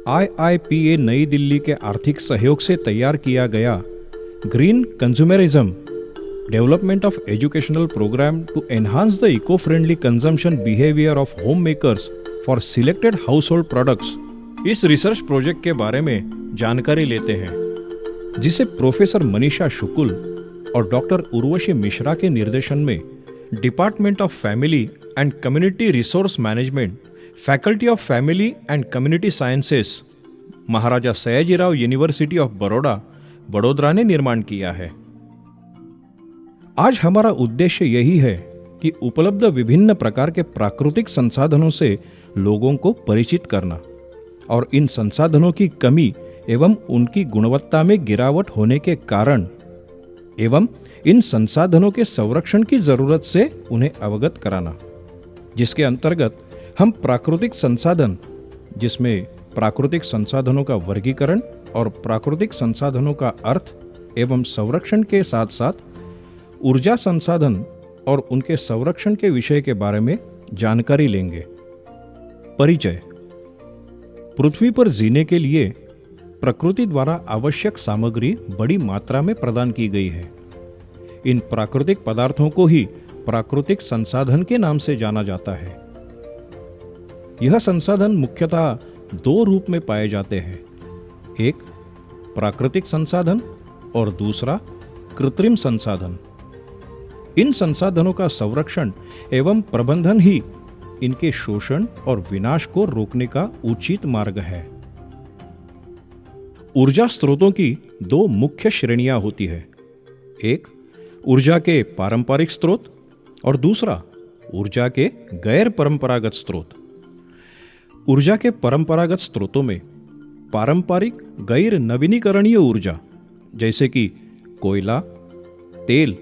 IIPA नई दिल्ली के आर्थिक सहयोग से तैयार किया गया green consumerism development of educational programme to enhance the eco friendly consumption behaviour of home makers for selected household products, इस रिसर्च प्रोजेक्ट के बारे में जानकारी लेते हैं, जिसे प्रोफेसर मनीषा शुक्ल और डॉक्टर उर्वशी मिश्रा के निर्देशन में department of family and community resource management, faculty of family and community sciences, Maharaja Sayajirao university of Baroda, Vadodara ने निर्माण किया है। आज हमारा उद्देश्य यही है कि उपलब्ध विभिन्न प्रकार के प्राकृतिक संसाधनों से लोगों को परिचित करना और इन संसाधनों की कमी एवं उनकी गुणवत्ता में गिरावट होने के कारण एवं इन संसाधनों के संरक्षण की जरूरत से उन्हें अवगत कराना, जिसके अंतर्गत हम प्राकृतिक संसाधन, जिसमें प्राकृतिक संसाधनों का वर्गीकरण और प्राकृतिक संसाधनों का अर्थ एवं संरक्षण के साथ साथ ऊर्जा संसाधन और उनके संरक्षण के विषय के बारे में जानकारी लेंगे। परिचय। पृथ्वी पर जीने के लिए प्रकृति द्वारा आवश्यक सामग्री बड़ी मात्रा में प्रदान की गई है। इन प्राकृतिक पदार्थों को ही प्राकृतिक संसाधन के नाम से जाना जाता है। यह संसाधन मुख्यतः दो रूप में पाए जाते हैं, एक प्राकृतिक संसाधन और दूसरा कृत्रिम संसाधन। इन संसाधनों का संरक्षण एवं प्रबंधन ही इनके शोषण और विनाश को रोकने का उचित मार्ग है। ऊर्जा स्रोतों की दो मुख्य श्रेणियां होती है, एक ऊर्जा के पारंपरिक स्रोत और दूसरा ऊर्जा के गैर परंपरागत स्रोत। ऊर्जा के परंपरागत स्रोतों में पारंपरिक गैर नवीनीकरणीय ऊर्जा जैसे कि कोयला, तेल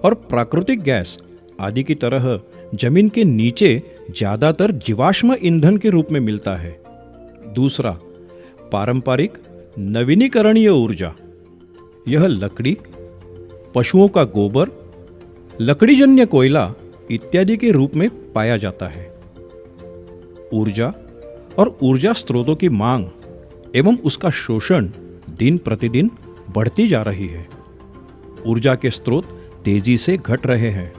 और प्राकृतिक गैस आदि की तरह जमीन के नीचे ज्यादातर जीवाश्म ईंधन के रूप में मिलता है। दूसरा पारंपरिक नवीनीकरणीय ऊर्जा, यह लकड़ी, पशुओं का गोबर, लकड़ीजन्य कोयला इत्यादि के रूप में पाया जाता है। ऊर्जा और ऊर्जा स्रोतों की मांग एवं उसका शोषण दिन प्रतिदिन बढ़ती जा रही है। ऊर्जा के स्रोत तेजी से घट रहे हैं।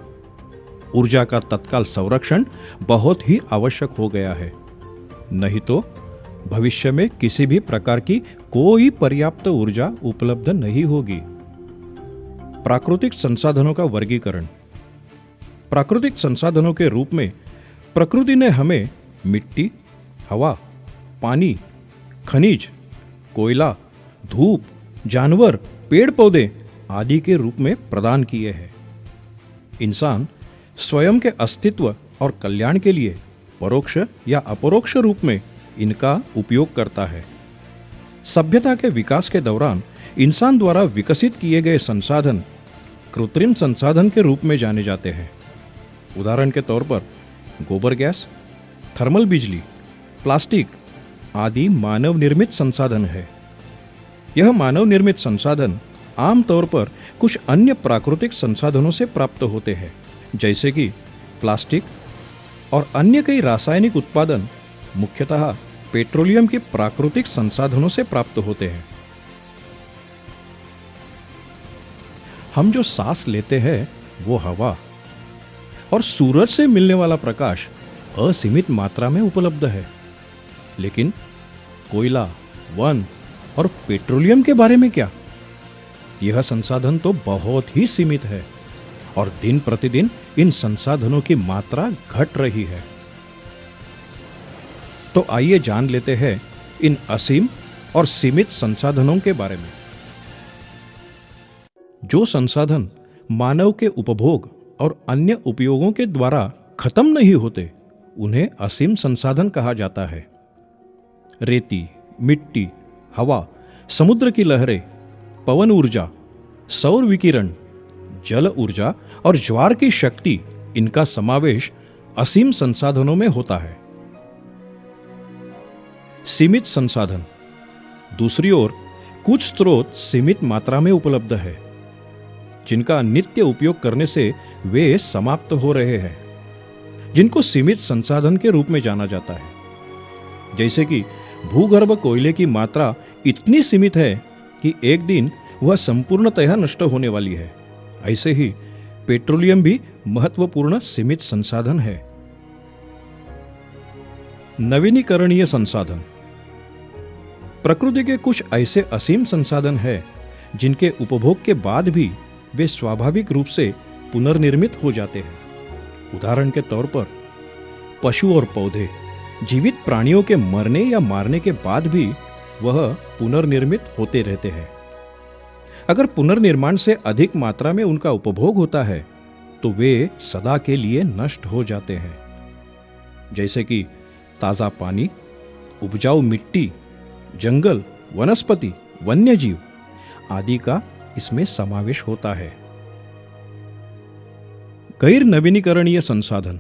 ऊर्जा का तत्काल संरक्षण बहुत ही आवश्यक हो गया है, नहीं तो भविष्य में किसी भी प्रकार की कोई पर्याप्त ऊर्जा उपलब्ध नहीं होगी। प्राकृतिक संसाधनों का वर्गीकरण। प्राकृतिक संसाधनों के रूप में प्रकृति ने हमें मिट्टी, हवा, पानी, खनिज, कोयला, धूप, जानवर, पेड़ पौधे आदि के रूप में प्रदान किए हैं। इंसान स्वयं के अस्तित्व और कल्याण के लिए परोक्ष या अपरोक्ष रूप में इनका उपयोग करता है। सभ्यता के विकास के दौरान इंसान द्वारा विकसित किए गए संसाधन कृत्रिम संसाधन के रूप में जाने जाते हैं। उदाहरण के तौर पर गोबर गैस, थर्मल बिजली, प्लास्टिक आदि मानव निर्मित संसाधन है। यह मानव निर्मित संसाधन आमतौर पर कुछ अन्य प्राकृतिक संसाधनों से प्राप्त होते हैं, जैसे कि प्लास्टिक और अन्य कई रासायनिक उत्पादन मुख्यतः पेट्रोलियम के प्राकृतिक संसाधनों से प्राप्त होते हैं। हम जो सांस लेते हैं वो हवा और सूरज से मिलने वाला प्रकाश असीमित मात्रा में उपलब्ध है, लेकिन कोयला, वन और पेट्रोलियम के बारे में क्या? यह संसाधन तो बहुत ही सीमित है और दिन प्रतिदिन इन संसाधनों की मात्रा घट रही है। तो आइए जान लेते हैं इन असीम और सीमित संसाधनों के बारे में। जो संसाधन मानव के उपभोग और अन्य उपयोगों के द्वारा खत्म नहीं होते, उन्हें असीम संसाधन कहा जाता है। रेती, मिट्टी, हवा, समुद्र की लहरें, पवन ऊर्जा, सौर विकिरण, जल ऊर्जा और ज्वार की शक्ति, इनका समावेश असीम संसाधनों में होता है। सीमित संसाधन। दूसरी ओर कुछ स्रोत सीमित मात्रा में उपलब्ध है, जिनका नित्य उपयोग करने से वे समाप्त हो रहे हैं, जिनको सीमित संसाधन के रूप में जाना जाता है। जैसे कि भूगर्भ कोयले की मात्रा इतनी सीमित है कि एक दिन वह संपूर्णतः नष्ट होने वाली है। ऐसे ही पेट्रोलियम भी महत्वपूर्ण सीमित संसाधन है। नवीनीकरणीय संसाधन। प्रकृति के कुछ ऐसे असीम संसाधन हैं जिनके उपभोग के बाद भी वे स्वाभाविक रूप से पुनर्निर्मित हो जाते हैं। उदाहरण के तौर पर पशु और पौधे जीवित प्राणियों के मरने या मारने के बाद भी वह पुनर्निर्मित होते रहते हैं। अगर पुनर्निर्माण से अधिक मात्रा में उनका उपभोग होता है तो वे सदा के लिए नष्ट हो जाते हैं। जैसे कि ताजा पानी, उपजाऊ मिट्टी, जंगल, वनस्पति, वन्य जीव आदि का इसमें समावेश होता है। गैर नवीनीकरणीय संसाधन।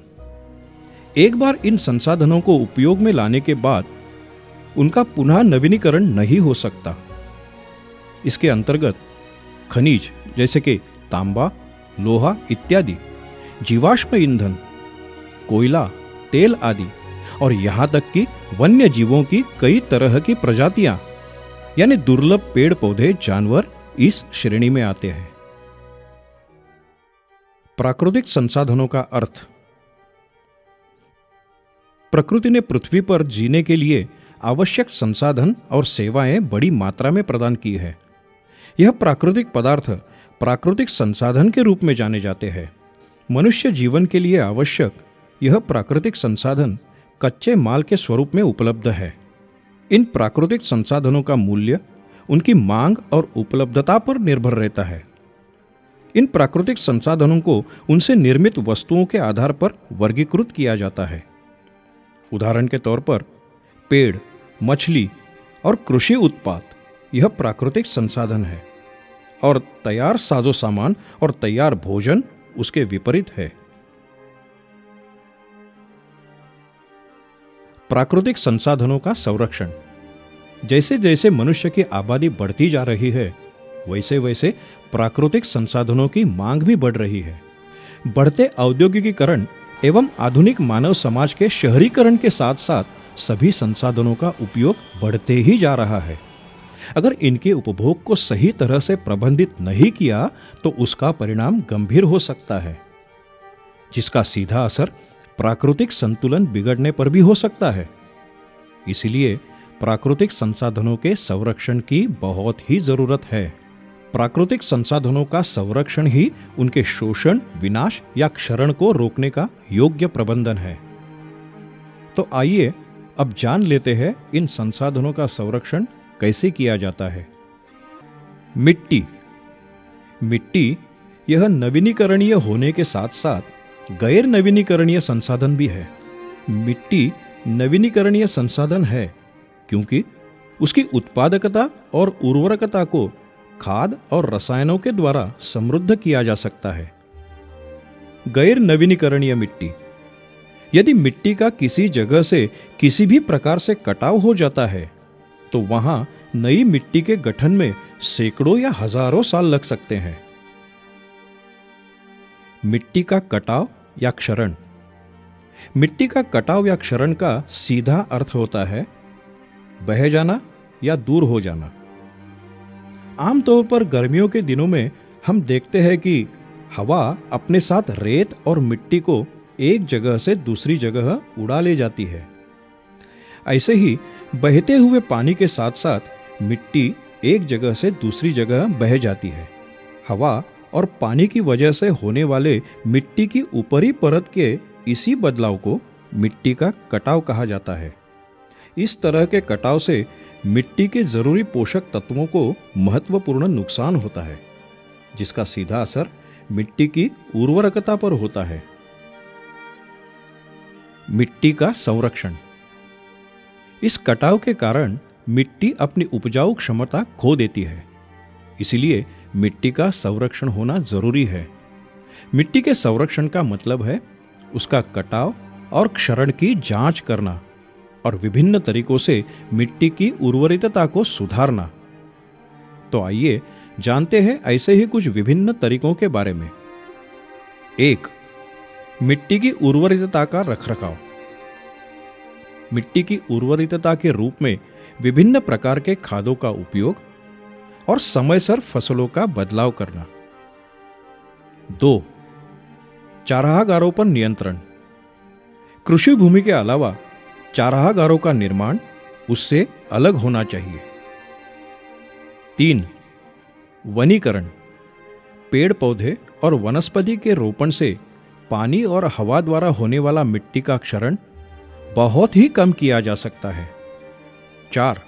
एक बार इन संसाधनों को उपयोग में लाने के बाद उनका पुनः नवीनीकरण नहीं हो सकता। इसके अंतर्गत खनिज जैसे कि तांबा, लोहा इत्यादि, जीवाश्म ईंधन, कोयला, तेल आदि और यहां तक कि वन्य जीवों की कई तरह की प्रजातियां यानी दुर्लभ पेड़ पौधे, जानवर इस श्रेणी में आते हैं। प्राकृतिक संसाधनों का अर्थ। प्रकृति ने पृथ्वी पर जीने के लिए आवश्यक संसाधन और सेवाएं बड़ी मात्रा में प्रदान की है। यह प्राकृतिक पदार्थ प्राकृतिक संसाधन के रूप में जाने जाते हैं। मनुष्य जीवन के लिए आवश्यक यह प्राकृतिक संसाधन कच्चे माल के स्वरूप में उपलब्ध है। इन प्राकृतिक संसाधनों का मूल्य उनकी मांग और उपलब्धता पर निर्भर रहता है। इन प्राकृतिक संसाधनों को उनसे निर्मित वस्तुओं के आधार पर वर्गीकृत किया जाता है। उदाहरण के तौर पर पेड़, मछली और कृषि उत्पाद यह प्राकृतिक संसाधन है और तैयार साजो सामान और तैयार भोजन उसके विपरीत है। प्राकृतिक संसाधनों का संरक्षण। जैसे जैसे मनुष्य की आबादी बढ़ती जा रही है वैसे वैसे प्राकृतिक संसाधनों की मांग भी बढ़ रही है। बढ़ते औद्योगिकीकरण एवं आधुनिक मानव समाज के शहरीकरण के साथ साथ सभी संसाधनों का उपयोग बढ़ते ही जा रहा है। अगर इनके उपभोग को सही तरह से प्रबंधित नहीं किया तो उसका परिणाम गंभीर हो सकता है, जिसका सीधा असर प्राकृतिक संतुलन बिगड़ने पर भी हो सकता है। इसलिए प्राकृतिक संसाधनों के संरक्षण की बहुत ही जरूरत है। प्राकृतिक संसाधनों का संरक्षण ही उनके शोषण, विनाश या क्षरण को रोकने का योग्य प्रबंधन है। तो आइए अब जान लेते हैं इन संसाधनों का संरक्षण कैसे किया जाता है। मिट्टी। मिट्टी यह नवीनीकरणीय होने के साथ साथ गैर नवीनीकरणीय संसाधन भी है। मिट्टी नवीनीकरणीय संसाधन है क्योंकि उसकी उत्पादकता और उर्वरकता को खाद और रसायनों के द्वारा समृद्ध किया जा सकता है। गैर नवीनीकरणीय मिट्टी। यदि मिट्टी का किसी जगह से किसी भी प्रकार से कटाव हो जाता है तो वहां नई मिट्टी के गठन में सैकड़ों या हजारों साल लग सकते हैं। मिट्टी का कटाव या क्षरण। मिट्टी का कटाव या क्षरण का सीधा अर्थ होता है बह जाना या दूर हो जाना। आमतौर पर गर्मियों के दिनों में हम देखते हैं कि हवा अपने साथ रेत और मिट्टी को एक जगह से दूसरी जगह उड़ा ले जाती है। ऐसे ही बहते हुए पानी के साथ साथ मिट्टी एक जगह से दूसरी जगह बह जाती है। हवा और पानी की वजह से होने वाले मिट्टी की ऊपरी परत के इसी बदलाव को मिट्टी का कटाव कहा जाता है। इस तरह के कटाव से मिट्टी के जरूरी पोषक तत्वों को महत्वपूर्ण नुकसान होता है, जिसका सीधा असर मिट्टी की उर्वरकता पर होता है। मिट्टी का संरक्षण। इस कटाव के कारण मिट्टी अपनी उपजाऊ क्षमता खो देती है, इसलिए मिट्टी का संरक्षण होना जरूरी है। मिट्टी के संरक्षण का मतलब है उसका कटाव और क्षरण की जांच करना और विभिन्न तरीकों से मिट्टी की उर्वरितता को सुधारना। तो आइए जानते हैं ऐसे ही कुछ विभिन्न तरीकों के बारे में। 1. मिट्टी की उर्वरितता का रखरखाव। मिट्टी की उर्वरता के रूप में विभिन्न प्रकार के खादों का उपयोग और समयसर फसलों का बदलाव करना। 2. चारागारों पर नियंत्रण। कृषि भूमि के अलावा चारागारों का निर्माण उससे अलग होना चाहिए। 3. वनीकरण। पेड़ पौधे और वनस्पति के रोपण से पानी और हवा द्वारा होने वाला मिट्टी का क्षरण बहुत ही कम किया जा सकता है। 4.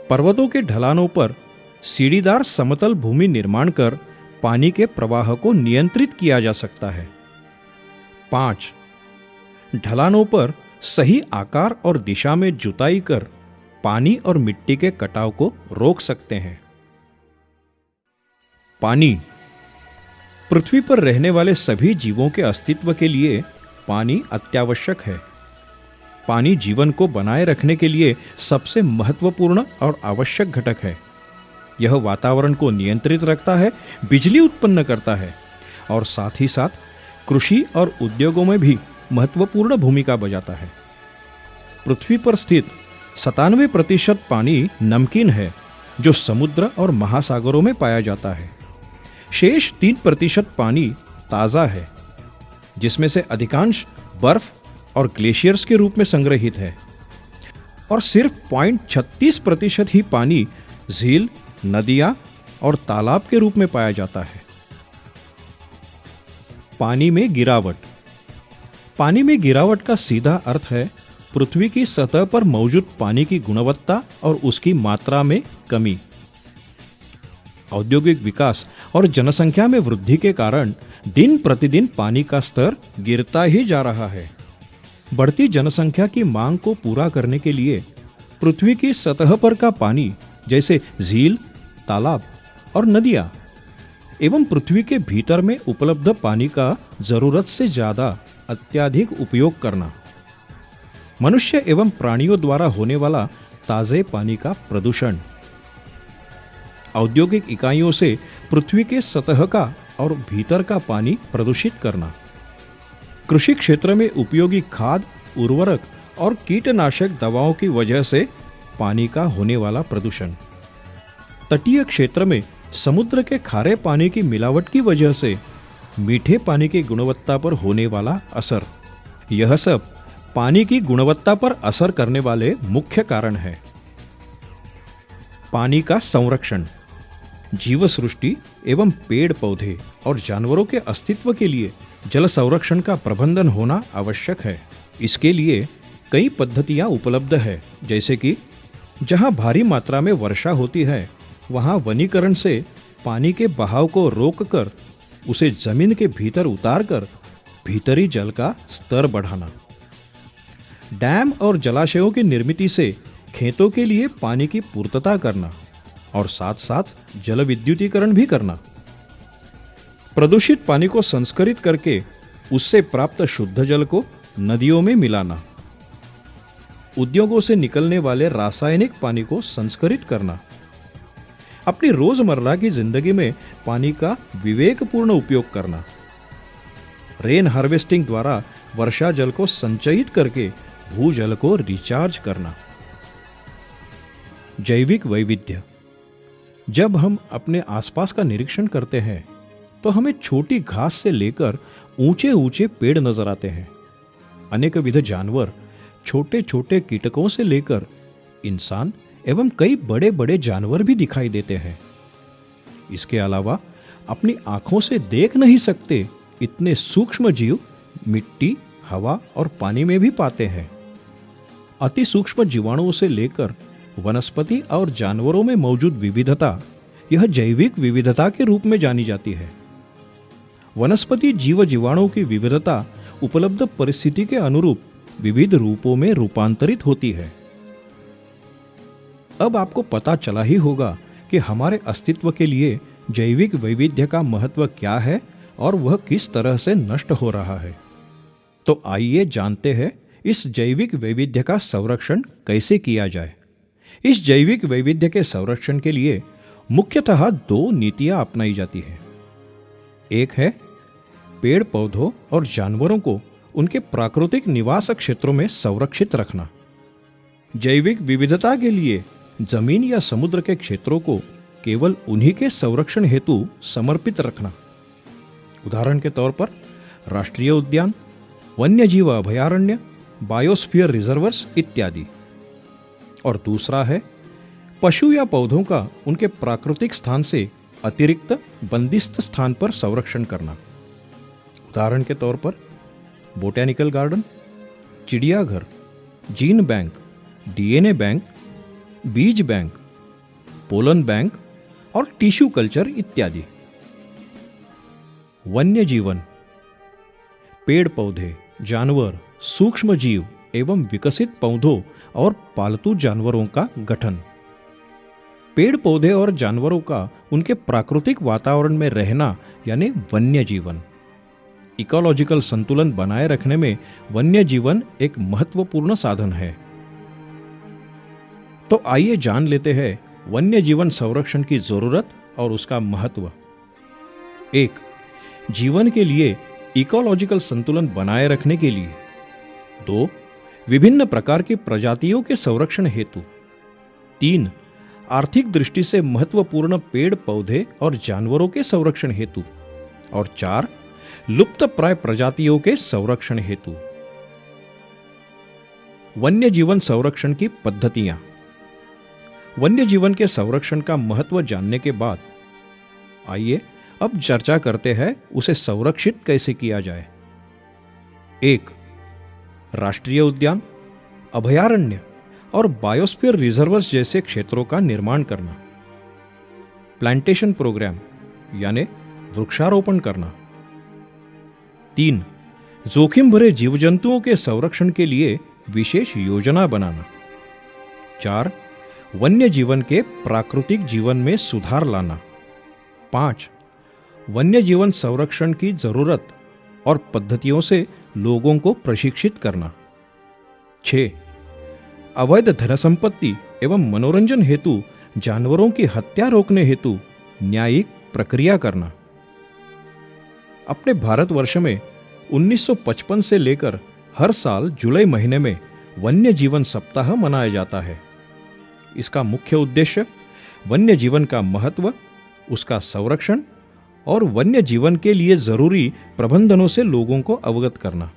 पर्वतों के ढलानों पर सीढ़ीदार समतल भूमि निर्माण कर पानी के प्रवाह को नियंत्रित किया जा सकता है। 5. ढलानों पर सही आकार और दिशा में जुताई कर पानी और मिट्टी के कटाव को रोक सकते हैं। पानी। पृथ्वी पर रहने वाले सभी जीवों के अस्तित्व के लिए पानी अत्यावश्यक है। पानी जीवन को बनाए रखने के लिए सबसे महत्वपूर्ण और आवश्यक घटक है। यह वातावरण को नियंत्रित रखता है, बिजली उत्पन्न करता है और साथ ही साथ कृषि और उद्योगों में भी महत्वपूर्ण भूमिका बजाता है। पृथ्वी पर स्थित 97% पानी नमकीन है, जो समुद्र और महासागरों में पाया जाता है। शेष 3% पानी ताज़ा है, जिसमें से अधिकांश बर्फ और ग्लेशियर्स के रूप में संग्रहित है, और सिर्फ 0.36% ही पानी झील, नदियां और तालाब के रूप में पाया जाता है। पानी में गिरावट। पानी में गिरावट का सीधा अर्थ है पृथ्वी की सतह पर मौजूद पानी की गुणवत्ता और उसकी मात्रा में कमी। औद्योगिक विकास और जनसंख्या में वृद्धि के कारण दिन प्रतिदिन पानी का स्तर गिरता ही जा रहा है। बढ़ती जनसंख्या की मांग को पूरा करने के लिए पृथ्वी की सतह पर का पानी जैसे झील, तालाब और नदियां एवं पृथ्वी के भीतर में उपलब्ध पानी का जरूरत से ज्यादा अत्यधिक उपयोग करना, मनुष्य एवं प्राणियों द्वारा होने वाला ताजे पानी का प्रदूषण, औद्योगिक इकाइयों से पृथ्वी के सतह का और भीतर का पानी प्रदूषित करना, कृषि क्षेत्र में उपयोगी खाद, उर्वरक और कीटनाशक दवाओं की वजह से पानी का होने वाला प्रदूषण, तटीय क्षेत्र में समुद्र के खारे पानी की मिलावट की वजह से मीठे पानी की गुणवत्ता पर होने वाला असर, यह सब पानी की गुणवत्ता पर असर करने वाले मुख्य कारण हैं। पानी का संरक्षण। जीव सृष्टि एवं पेड़ पौधे और जानवरों के अस्तित्व के लिए जल संरक्षण का प्रबंधन होना आवश्यक है। इसके लिए कई पद्धतियां उपलब्ध है, जैसे कि जहां भारी मात्रा में वर्षा होती है वहां वनीकरण से पानी के बहाव को रोककर उसे जमीन के भीतर उतारकर भीतरी जल का स्तर बढ़ाना, डैम और जलाशयों की निर्मित से खेतों के लिए पानी की पूर्तता करना और साथ साथ जल विद्युतीकरण भी करना, प्रदूषित पानी को संस्करित करके उससे प्राप्त शुद्ध जल को नदियों में मिलाना, उद्योगों से निकलने वाले रासायनिक पानी को संस्करित करना, अपनी रोजमर्रा की जिंदगी में पानी का विवेकपूर्ण उपयोग करना, रेन हार्वेस्टिंग द्वारा वर्षा जल को संचयित करके भूजल को रिचार्ज करना। जैविक वैविध्य। जब हम अपने आसपास का निरीक्षण करते हैं तो हमें छोटी घास से लेकर ऊंचे ऊंचे पेड़ नजर आते हैं। अनेक विध जानवर, छोटे छोटे कीटकों से लेकर इंसान एवं कई बड़े बड़े जानवर भी दिखाई देते हैं। इसके अलावा अपनी आंखों से देख नहीं सकते इतने सूक्ष्म जीव मिट्टी, हवा और पानी में भी पाते हैं। अति सूक्ष्म जीवाणुओं से लेकर वनस्पति और जानवरों में मौजूद विविधता, यह जैविक विविधता के रूप में जानी जाती है। वनस्पति जीव जीवाणुओं की विविधता उपलब्ध परिस्थिति के अनुरूप विविध रूपों में रूपांतरित होती है। अब आपको पता चला ही होगा कि हमारे अस्तित्व के लिए जैविक वैविध्य का महत्व क्या है और वह किस तरह से नष्ट हो रहा है। तो आइए जानते हैं इस जैविक वैविध्य का संरक्षण कैसे किया जाए। इस जैविक वैविध्य के संरक्षण के लिए मुख्यतः दो नीतियां अपनाई जाती हैं। एक है पेड़ पौधों और जानवरों को उनके प्राकृतिक निवास क्षेत्रों में संरक्षित रखना, जैविक विविधता के लिए जमीन या समुद्र के क्षेत्रों को केवल उन्हीं के संरक्षण हेतु समर्पित रखना। उदाहरण के तौर पर राष्ट्रीय उद्यान, वन्यजीव अभयारण्य, बायोस्फीयर रिजर्वर्स इत्यादि। और दूसरा है पशु या पौधों का उनके प्राकृतिक स्थान से अतिरिक्त बंदिस्त स्थान पर संरक्षण करना। उदाहरण के तौर पर बोटैनिकल गार्डन, चिड़ियाघर, जीन बैंक, डीएनए बैंक, बीज बैंक, पोलन बैंक और टिश्यू कल्चर इत्यादि। वन्य जीवन, पेड़ पौधे, जानवर, सूक्ष्म जीव एवं विकसित पौधों और पालतू जानवरों का गठन। पेड़ पौधे और जानवरों का उनके प्राकृतिक वातावरण में रहना यानी वन्य जीवन। इकोलॉजिकल संतुलन बनाए रखने में वन्य जीवन एक महत्वपूर्ण साधन है। तो आइए जान लेते हैं वन्य जीवन संरक्षण की जरूरत और उसका महत्व। 1. जीवन के लिए इकोलॉजिकल संतुलन बनाए रखने के लिए। 2. विभिन्न प्रकार की प्रजातियों के संरक्षण हेतु। 3. आर्थिक दृष्टि से महत्वपूर्ण पेड़ पौधे और जानवरों के संरक्षण हेतु। और 4. लुप्त प्राय प्रजातियों के संरक्षण हेतु। वन्य जीवन संरक्षण की पद्धतियां। वन्य जीवन के संरक्षण का महत्व जानने के बाद आइए अब चर्चा करते हैं उसे संरक्षित कैसे किया जाए। 1. राष्ट्रीय उद्यान, अभयारण्य और बायोस्फीयर रिजर्वर्स जैसे क्षेत्रों का निर्माण करना। प्लांटेशन प्रोग्राम यानी वृक्षारोपण करना। 3. जोखिम भरे जीव जंतुओं के संरक्षण के लिए विशेष योजना बनाना। 4. वन्य जीवन के प्राकृतिक जीवन में सुधार लाना। 5. वन्य जीवन संरक्षण की जरूरत और पद्धतियों से लोगों को प्रशिक्षित करना। 6. अवैध धन संपत्ति एवं मनोरंजन हेतु जानवरों की हत्या रोकने हेतु न्यायिक प्रक्रिया करना। अपने भारतवर्ष में 1955 से लेकर हर साल जुलाई महीने में वन्य जीवन सप्ताह मनाया जाता है। इसका मुख्य उद्देश्य वन्य जीवन का महत्व, उसका संरक्षण और वन्य जीवन के लिए जरूरी प्रबंधनों से लोगों को अवगत करना।